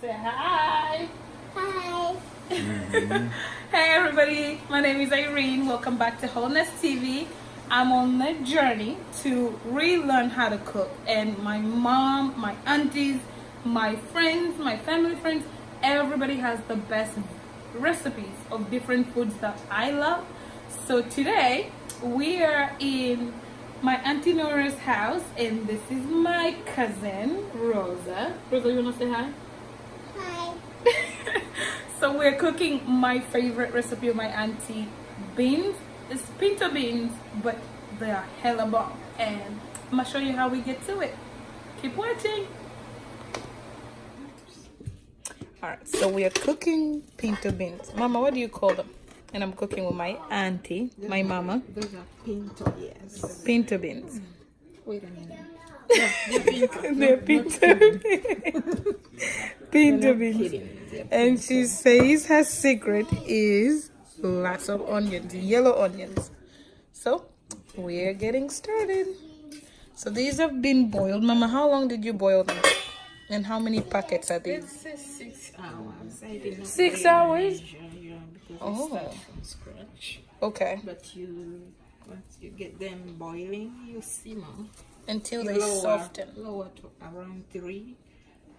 Say hi. Hi. Hey everybody, my name is Irene. Welcome back to Wholeness TV. I'm on a journey to relearn how to cook, and my mom, my aunties, my friends, my family friends, everybody has the best recipes of different foods that I love. So today we are in my Auntie Nora's house, and this is my cousin Rosa. Rosa, you wanna say hi? Hi. So we're cooking my favorite recipe of my auntie, beans. It's pinto beans, but they are hella bomb, and I'm gonna show you how we get to it. Keep watching. Alright, so we are cooking pinto beans. Mama, what do you call them? And I'm cooking with my auntie, my mama. Those are pinto, yes. Pinto beans. Wait a minute. They're pinto beans. Pinto beans. And she says her secret is lots of onions, yellow onions. So we're getting started. So these have been boiled. Mama, how long did you boil them? And how many packets are these? This is 6 hours. I did not 6 really hours? measure, because Oh. we start from scratch. Okay. But once you get them boiling, you simmer. Until You they soften. Lower to around 3.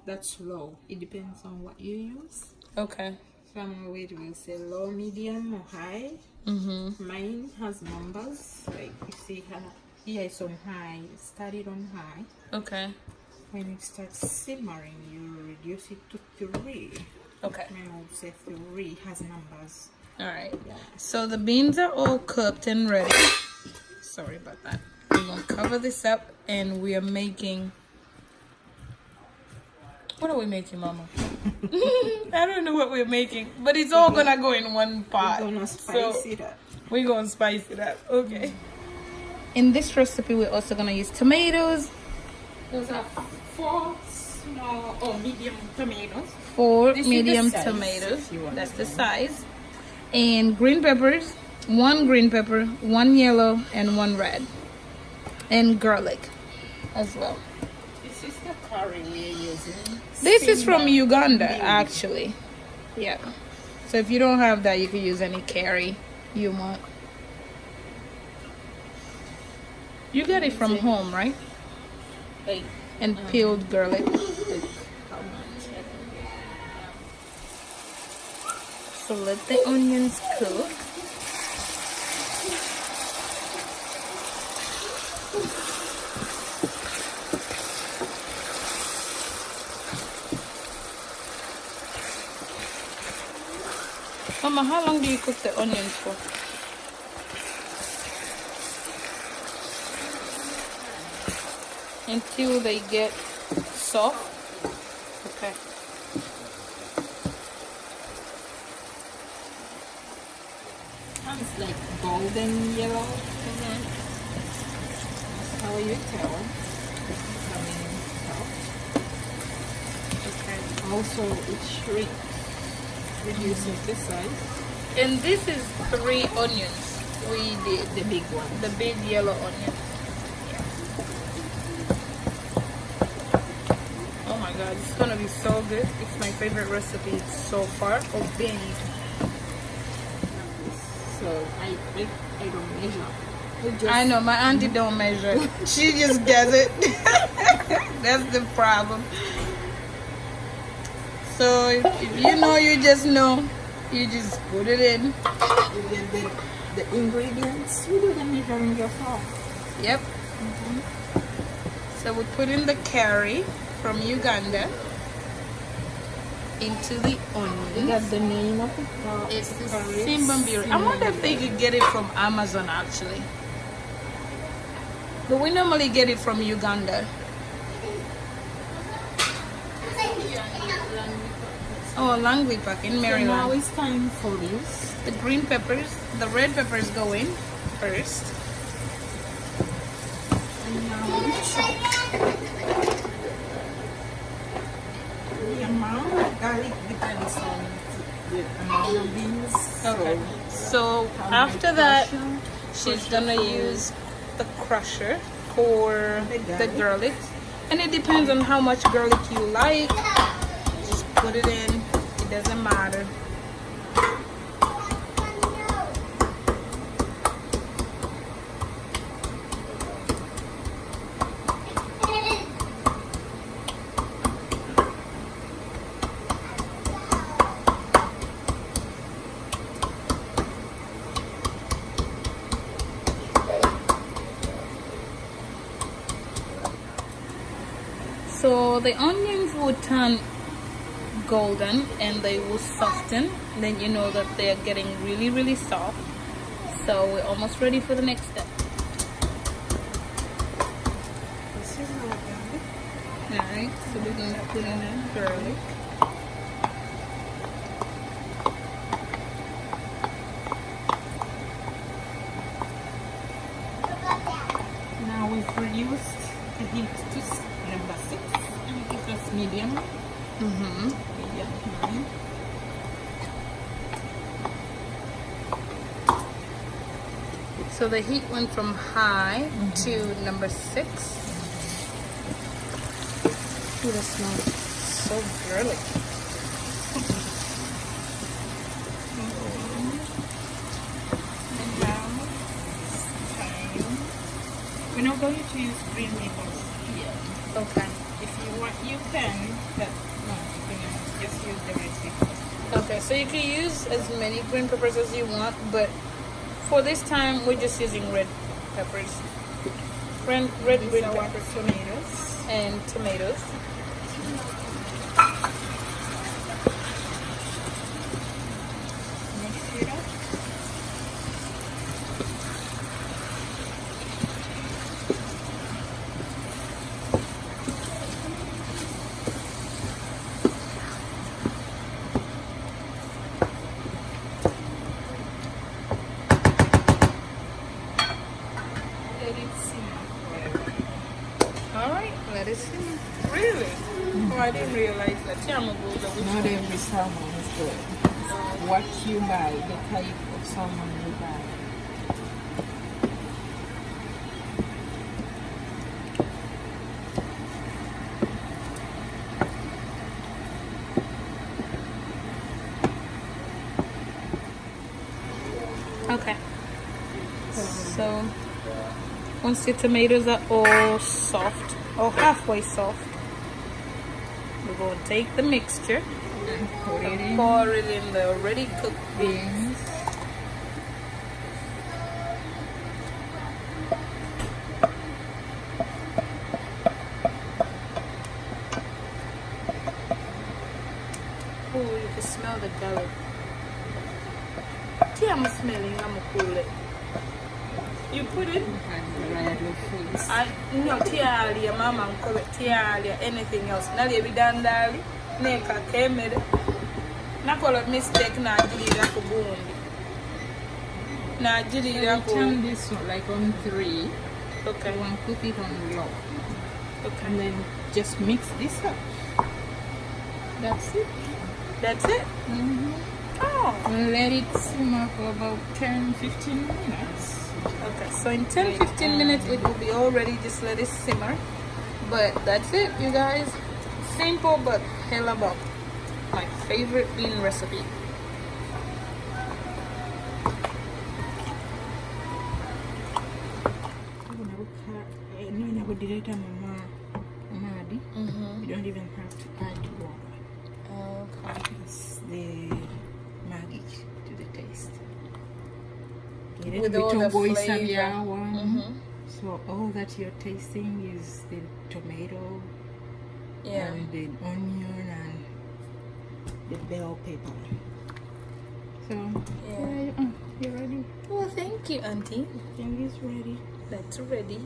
That's low. It depends on what you use. Okay. Some of it will say low, medium, or high. Mine has numbers. Like you see here it's on high. Started on high. Okay. When it starts simmering, you reduce it to 3. Okay. I would say 3 has numbers. Alright. Yeah. So the beans are all cooked and ready. Sorry about that. We're gonna cover this up, and we are making. What are we making, Mama? I don't know what we're making, but it's all gonna go in one pot. We're gonna spice it up. We're gonna spice it up. Okay. In this recipe, we're also gonna use tomatoes. Those are 4 small or medium tomatoes. 4 This is medium the size, tomatoes. if you want That's the them. size. And green peppers. 1 green pepper, 1 yellow, and 1 red. And garlic as well. This is the curry we're using. This is from Simmer. Uganda, actually. Yeah. So if you don't have that, you can use any curry you want. You get it from home, right? Like, And peeled garlic. how much? So let the onions cook. Mama, how long do you cook the onions for? Until they get soft. Okay. It's like golden yellow. That's how you tell. It's coming soft. Okay. Also, it shrinks, reduces the size. And this is 3 onions we did. The big one. The big yellow onion. Oh my god, it's gonna be so good. It's my favorite recipe so far of beans. So I don't measure. I know, my auntie don't measure. She just does it. That's the problem. So if you know, you just know. You just put it in. You get the ingredients. You do the measuring yourself. Yep. So we put in the curry from Uganda into the You onions. got the name of it. It's the Simbambiri. I wonder if they could get it from Amazon actually. But we normally get it from Uganda. Oh, Langley Park in So now Maryland. it's time for this. The green peppers, the red peppers go in first. And now we chop the amount of garlic depends on the amount of beans. Okay. So after that, she's gonna use the crusher for the garlic, and it depends on how much garlic you like. Just put it in. It doesn't matter. So the onions would turn golden and they will soften. Then you know that they are getting really soft. So we're almost ready for the next step. This is our garlic. Alright, so we're going to put in the garlic. Now we've reduced the heat to number 6. And it was medium. Medium. So the heat went from high to number 6. Ooh, that smells so garlic. And now it's time. We're not going to use green labels here. Okay. If you want, you can, but no, you can just use the red pepper. Okay, so you can use as many green peppers as you want, but for this time we're just using red peppers. Red These are our peppers tomatoes. and tomatoes. Mix it up. Let it simmer forever. Alright, let it simmer. Really? Oh, I didn't realize that. Not every salmon is good. What you buy, the type of salmon you buy. Okay. So once the tomatoes are all soft or halfway soft, we're going to take the mixture And put it in. pour it in the already cooked beans. Oh, you can smell the garlic. I'm smelling, I'm gonna cool it. You put it? No, tialia, mama, tialia, anything else. Nali ebidandali, neka kemere. Nakola mistake na ajilira ku gundi. Na ajilira ku. Turn this one like on 3. Okay. You want to put it on low. Okay. And then just mix this up. That's it. That's it? Oh. And let it simmer for about 10-15 minutes. Okay, so in 10-15 minutes it will be all ready. Just let it simmer. But that's it, you guys. Simple but hella bomb. My favorite bean recipe. You don't even have to add water. Okay. It's the magic to the taste. With all the flavor. So all that you're tasting is the tomato, and the onion and the bell pepper. So you're ready. Well, thank you, Auntie. I think it's ready. That's ready.